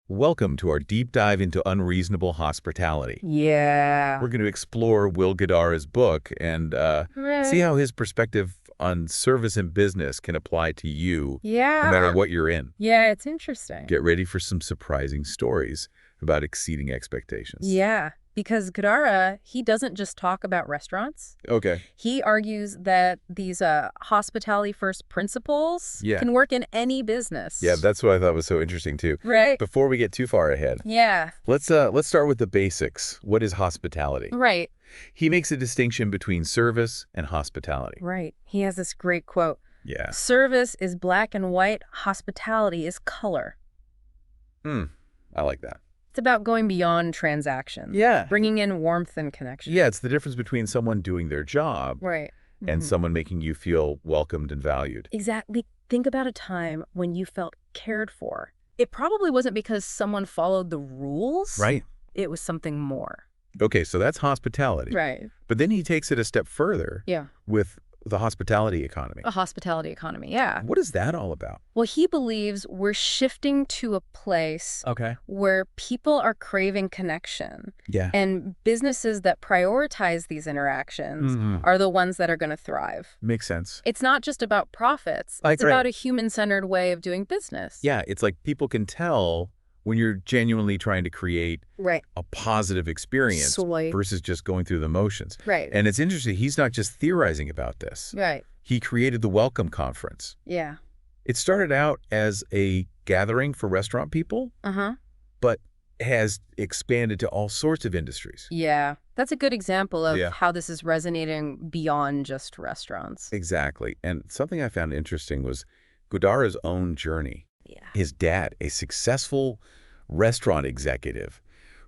Welcome to our deep dive into Unreasonable Hospitality. Yeah. We're going to explore Will Guidara's book and see how his perspective on service and business can apply to you, no matter what you're in. Yeah, it's interesting. Get ready for some surprising stories about exceeding expectations. Yeah, because Guidara, he doesn't just talk about restaurants. Okay. He argues that these hospitality first principles Yeah. can work in any business. Yeah, that's what I thought was so interesting too. Right. Before we get too far ahead, Yeah. let's start with the basics. What is hospitality? Right. He makes a distinction between service and hospitality. Right. He has this great quote. Yeah. Service is black and white. Hospitality is color. I like that. It's about going beyond transactions. Yeah. Bringing in warmth and connection. Yeah, it's the difference between someone doing their job Right. and someone making you feel welcomed and valued. Exactly. Think about a time when you felt cared for. It probably wasn't because someone followed the rules. Right. It was something more. Okay, so that's hospitality. Right. But then he takes it a step further Yeah. with the hospitality economy. A hospitality economy. Yeah. What is that all about? Well, he believes we're shifting to a place where people are craving connection. Yeah. And businesses that prioritize these interactions are the ones that are going to thrive. Makes sense. It's not just about profits. It's about a human-centered way of doing business. Yeah, it's like people can tell when you're genuinely trying to create a positive experience versus just going through the motions. Right. And it's interesting, he's not just theorizing about this. Right. He created the Welcome Conference. Yeah. It started out as a gathering for restaurant people, but has expanded to all sorts of industries. Yeah. That's a good example of how this is resonating beyond just restaurants. Exactly. And something I found interesting was Guidara's own journey. Yeah. His dad, a successful restaurant executive,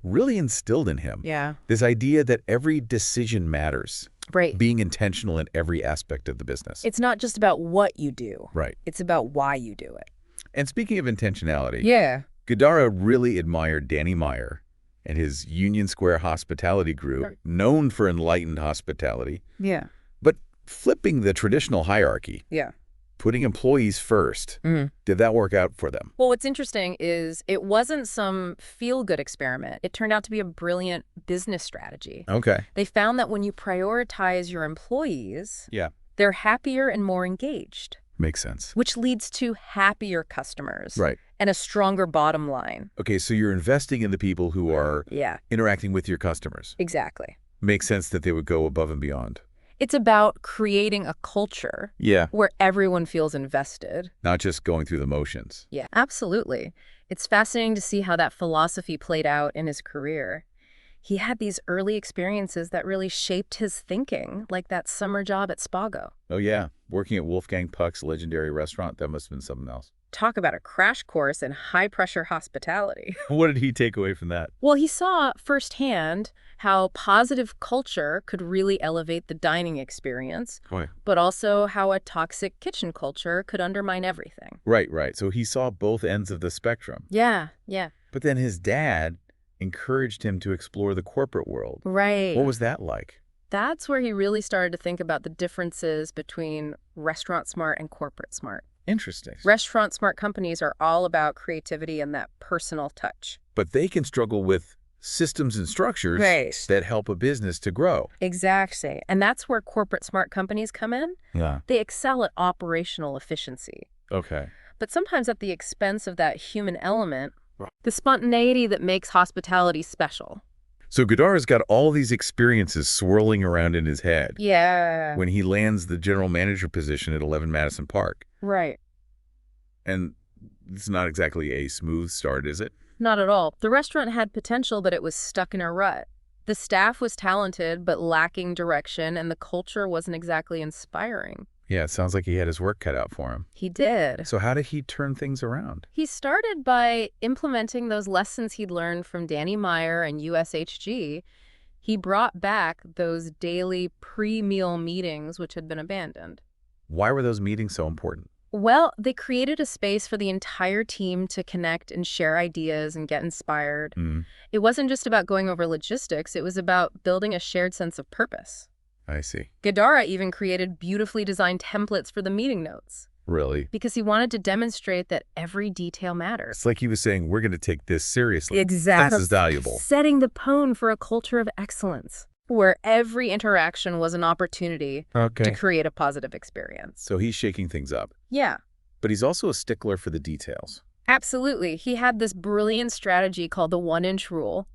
really instilled in him this idea that every decision matters. Right. Being intentional in every aspect of the business. It's not just about what you do. Right. It's about why you do it. And speaking of intentionality, Guidara really admired Danny Meyer and his Union Square Hospitality Group, known for enlightened hospitality. Yeah. But flipping the traditional hierarchy. Yeah. Putting employees first. Did that work out for them? Well, what's interesting is it wasn't some feel-good experiment. It turned out to be a brilliant business strategy. Okay. They found that when you prioritize your employees, they're happier and more engaged. Makes sense. Which leads to happier customers. Right. And a stronger bottom line. Okay, so you're investing in the people who are interacting with your customers. Exactly. Makes sense that they would go above and beyond. It's about creating a culture where everyone feels invested. Not just going through the motions. Yeah, absolutely. It's fascinating to see how that philosophy played out in his career. He had these early experiences that really shaped his thinking, like that summer job at Spago. Oh, yeah. Working at Wolfgang Puck's legendary restaurant, that must have been something else. Talk about a crash course in high-pressure hospitality. What did he take away from that? Well, he saw firsthand how positive culture could really elevate the dining experience, but also how a toxic kitchen culture could undermine everything. Right. So he saw both ends of the spectrum. Yeah. But then his dad encouraged him to explore the corporate world. Right. What was that like? That's where he really started to think about the differences between restaurant smart and corporate smart. Interesting. Restaurant smart companies are all about creativity and that personal touch. But they can struggle with systems and structures that help a business to grow. Exactly. And that's where corporate smart companies come in. Yeah. They excel at operational efficiency. Okay. But sometimes at the expense of that human element, the spontaneity that makes hospitality special. So Guidara's got all these experiences swirling around in his head. Yeah. When he lands the general manager position at 11 Madison Park. Right. And it's not exactly a smooth start, is it? Not at all. The restaurant had potential, but it was stuck in a rut. The staff was talented, but lacking direction, and the culture wasn't exactly inspiring. Yeah, it sounds like he had his work cut out for him. He did. So how did he turn things around? He started by implementing those lessons he'd learned from Danny Meyer and USHG. He brought back those daily pre-meal meetings which had been abandoned. Why were those meetings so important? Well, they created a space for the entire team to connect and share ideas and get inspired. It wasn't just about going over logistics. It was about building a shared sense of purpose. I see. Guidara even created beautifully designed templates for the meeting notes. Really? Because he wanted to demonstrate that every detail matters. It's like he was saying, we're going to take this seriously. Exactly. This is valuable. Setting the tone for a culture of excellence, where every interaction was an opportunity to create a positive experience. So he's shaking things up. Yeah. But he's also a stickler for the details. Absolutely. He had this brilliant strategy called the 1-inch rule.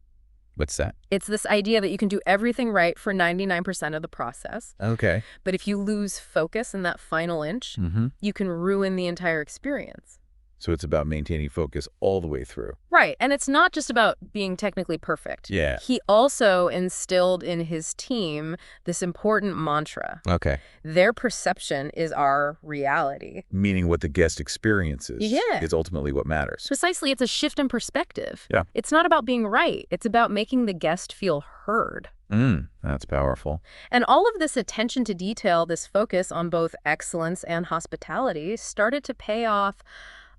What's that? It's this idea that you can do everything right for 99% of the process. Okay. But if you lose focus in that final inch, you can ruin the entire experience. So it's about maintaining focus all the way through. Right. And it's not just about being technically perfect. Yeah. He also instilled in his team this important mantra. Okay. Their perception is our reality. Meaning what the guest experiences is ultimately what matters. Precisely. It's a shift in perspective. Yeah. It's not about being right. It's about making the guest feel heard. That's powerful. And all of this attention to detail, this focus on both excellence and hospitality, started to pay off.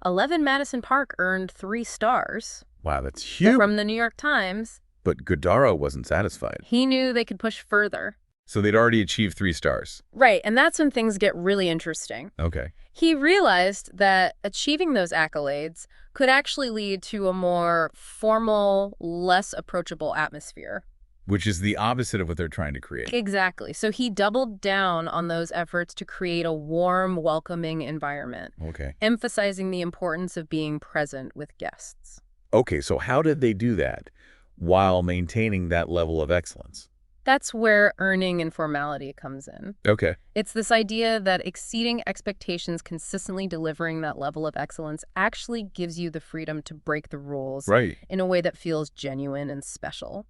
11 Madison Park earned 3 stars. Wow, that's huge. From the New York Times. But Godaro wasn't satisfied. He knew they could push further. So they'd already achieved 3 stars. Right, and that's when things get really interesting. Okay. He realized that achieving those accolades could actually lead to a more formal, less approachable atmosphere. Which is the opposite of what they're trying to create. Exactly. So he doubled down on those efforts to create a warm, welcoming environment. Okay. Emphasizing the importance of being present with guests. Okay, so how did they do that while maintaining that level of excellence? That's where earning informality comes in. Okay. It's this idea that exceeding expectations, consistently delivering that level of excellence actually gives you the freedom to break the rules in a way that feels genuine and special.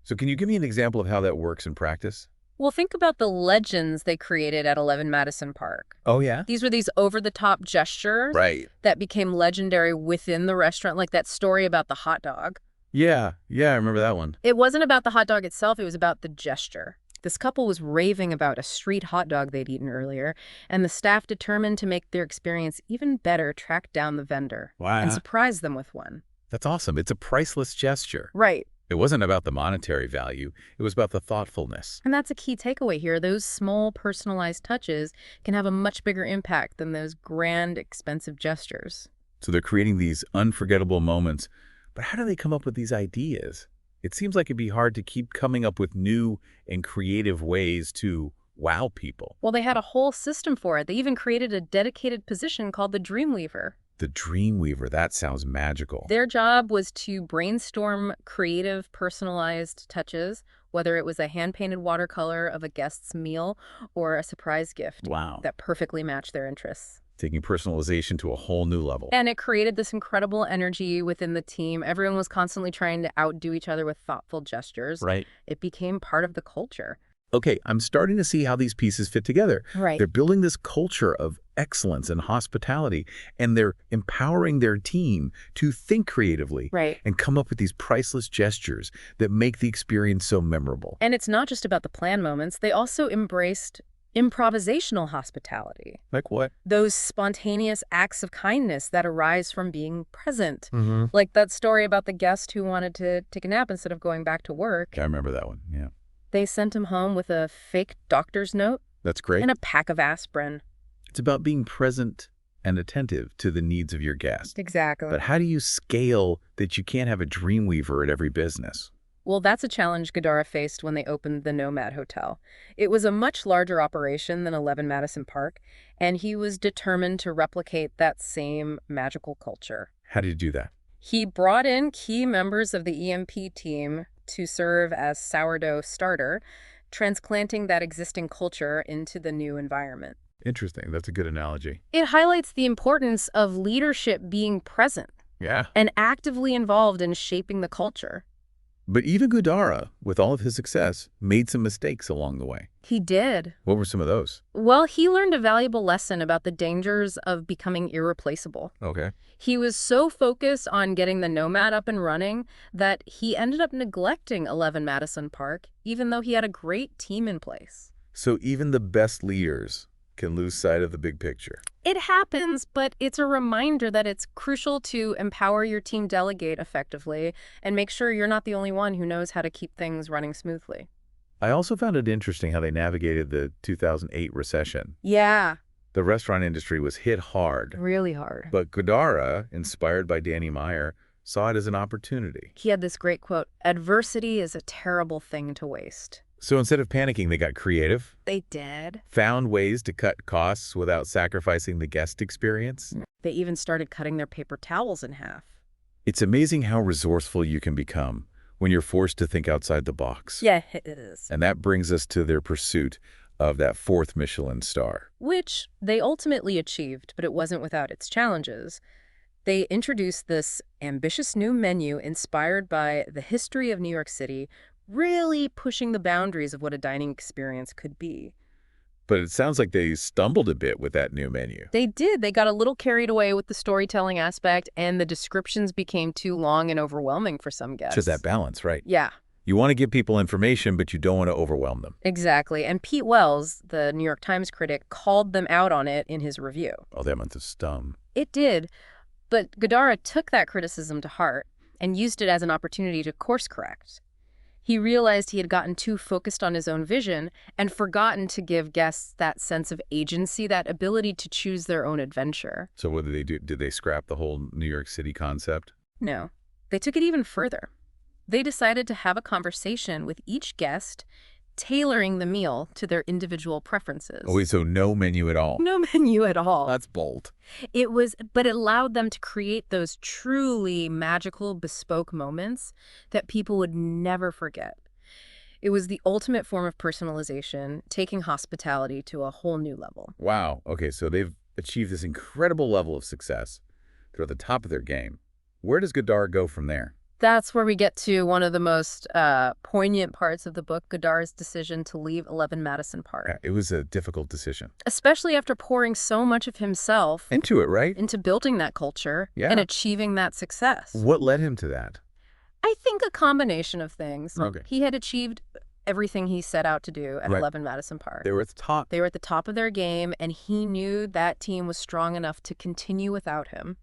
So can you give me an example of how that works in practice? Well, think about the legends they created at 11 Madison Park. Oh, yeah? These were these over-the-top gestures that became legendary within the restaurant, like that story about the hot dog. Yeah, I remember that one. It wasn't about the hot dog itself, it was about the gesture. This couple was raving about a street hot dog they'd eaten earlier, and the staff, determined to make their experience even better, tracked down the vendor and surprised them with one. That's awesome. It's a priceless gesture. Right. It wasn't about the monetary value. It was about the thoughtfulness. And that's a key takeaway here. Those small, personalized touches can have a much bigger impact than those grand, expensive gestures. So they're creating these unforgettable moments. But how do they come up with these ideas? It seems like it'd be hard to keep coming up with new and creative ways to wow people. Well, they had a whole system for it. They even created a dedicated position called the Dreamweaver. The Dreamweaver, that sounds magical. Their job was to brainstorm creative, personalized touches, whether it was a hand-painted watercolor of a guest's meal or a surprise gift that perfectly matched their interests. Taking personalization to a whole new level. And it created this incredible energy within the team. Everyone was constantly trying to outdo each other with thoughtful gestures. Right. It became part of the culture. Okay, I'm starting to see how these pieces fit together. Right. They're building this culture of excellence and hospitality, and they're empowering their team to think creatively and come up with these priceless gestures that make the experience so memorable. And it's not just about the planned moments. They also embraced improvisational hospitality. Like what? Those spontaneous acts of kindness that arise from being present. Like that story about the guest who wanted to take a nap instead of going back to work. I remember that one, yeah. They sent him home with a fake doctor's note. That's great. And a pack of aspirin. It's about being present and attentive to the needs of your guest. Exactly. But how do you scale that you can't have a Dreamweaver at every business? Well, that's a challenge Godara faced when they opened the Nomad Hotel. It was a much larger operation than 11 Madison Park, and he was determined to replicate that same magical culture. How did you do that? He brought in key members of the EMP team to serve as sourdough starter, transplanting that existing culture into the new environment. Interesting. That's a good analogy. It highlights the importance of leadership being present and actively involved in shaping the culture. But even Godara, with all of his success, made some mistakes along the way. He did. What were some of those? Well, he learned a valuable lesson about the dangers of becoming irreplaceable. Okay. He was so focused on getting the Nomad up and running that he ended up neglecting 11 Madison Park, even though he had a great team in place. So even the best leaders can lose sight of the big picture. It happens, but it's a reminder that it's crucial to empower your team, delegate effectively, and make sure you're not the only one who knows how to keep things running smoothly. I also found it interesting how they navigated the 2008 recession. Yeah. The restaurant industry was hit hard. Really hard. But Godara, inspired by Danny Meyer, saw it as an opportunity. He had this great quote, "Adversity is a terrible thing to waste." So instead of panicking, they got creative. They did. Found ways to cut costs without sacrificing the guest experience. They even started cutting their paper towels in half. It's amazing how resourceful you can become when you're forced to think outside the box. Yeah, it is. And that brings us to their pursuit of that 4th Michelin star. Which they ultimately achieved, but it wasn't without its challenges. They introduced this ambitious new menu inspired by the history of New York City, really pushing the boundaries of what a dining experience could be. But it sounds like they stumbled a bit with that new menu. They did. They got a little carried away with the storytelling aspect, and the descriptions became too long and overwhelming for some guests. Just that balance, right? Yeah. You want to give people information, but you don't want to overwhelm them. Exactly. And Pete Wells, the New York Times critic, called them out on it in his review. Oh, that must have stung. It did. But Godara took that criticism to heart and used it as an opportunity to course correct. He realized he had gotten too focused on his own vision and forgotten to give guests that sense of agency, that ability to choose their own adventure. So what did they do? Did they scrap the whole New York City concept? No. They took it even further. They decided to have a conversation with each guest, tailoring the meal to their individual preferences. Oh, wait, so no menu at all? No menu at all. That's bold. But it allowed them to create those truly magical, bespoke moments that people would never forget. It was the ultimate form of personalization, taking hospitality to a whole new level. Wow. Okay, so they've achieved this incredible level of success. They're at the top of their game. Where does Godard go from there? That's where we get to one of the most poignant parts of the book, Godard's decision to leave 11 Madison Park. Yeah, it was a difficult decision. Especially after pouring so much of himself into it, right? Into building that culture and achieving that success. What led him to that? I think a combination of things. Okay. He had achieved everything he set out to do at 11 Madison Park. They were at the top. They were at the top of their game, and he knew that team was strong enough to continue without him.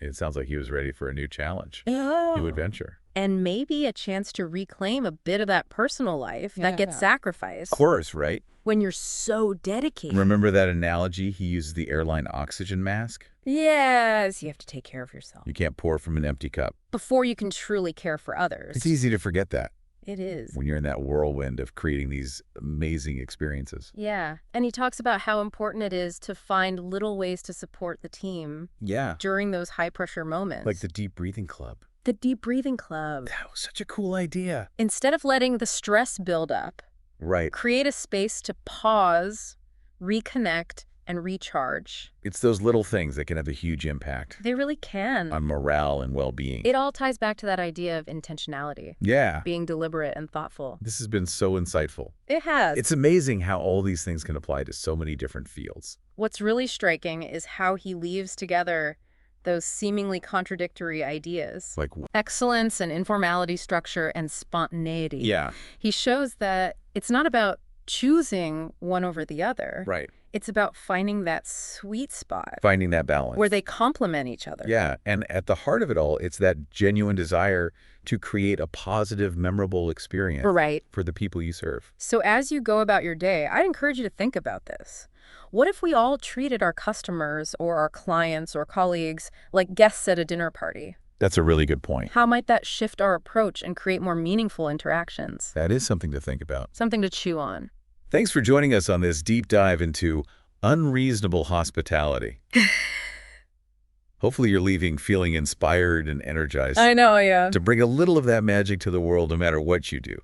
It sounds like he was ready for a new challenge, Oh. new adventure. And maybe a chance to reclaim a bit of that personal life that gets sacrificed. Of course, right? When you're so dedicated. Remember that analogy? He used the airline oxygen mask? Yes, you have to take care of yourself. You can't pour from an empty cup. Before you can truly care for others. It's easy to forget that. It is. When you're in that whirlwind of creating these amazing experiences. Yeah. And he talks about how important it is to find little ways to support the team. Yeah. During those high-pressure moments. Like the deep breathing club. The deep breathing club. That was such a cool idea. Instead of letting the stress build up, right, create a space to pause, reconnect, and recharge. It's those little things that can have a huge impact. They really can. On morale and well-being. It all ties back to that idea of intentionality. Yeah. Being deliberate and thoughtful. This has been so insightful. It has. It's amazing how all these things can apply to so many different fields. What's really striking is how he weaves together those seemingly contradictory ideas. Like excellence and informality, structure and spontaneity. Yeah. He shows that it's not about choosing one over the other. Right. It's about finding that sweet spot. Finding that balance. Where they complement each other. Yeah. And at the heart of it all, it's that genuine desire to create a positive, memorable experience. Right. For the people you serve. So as you go about your day, I'd encourage you to think about this. What if we all treated our customers or our clients or colleagues like guests at a dinner party? That's a really good point. How might that shift our approach and create more meaningful interactions? That is something to think about. Something to chew on. Thanks for joining us on this deep dive into Unreasonable Hospitality. Hopefully you're leaving feeling inspired and energized. I know, yeah. To bring a little of that magic to the world no matter what you do.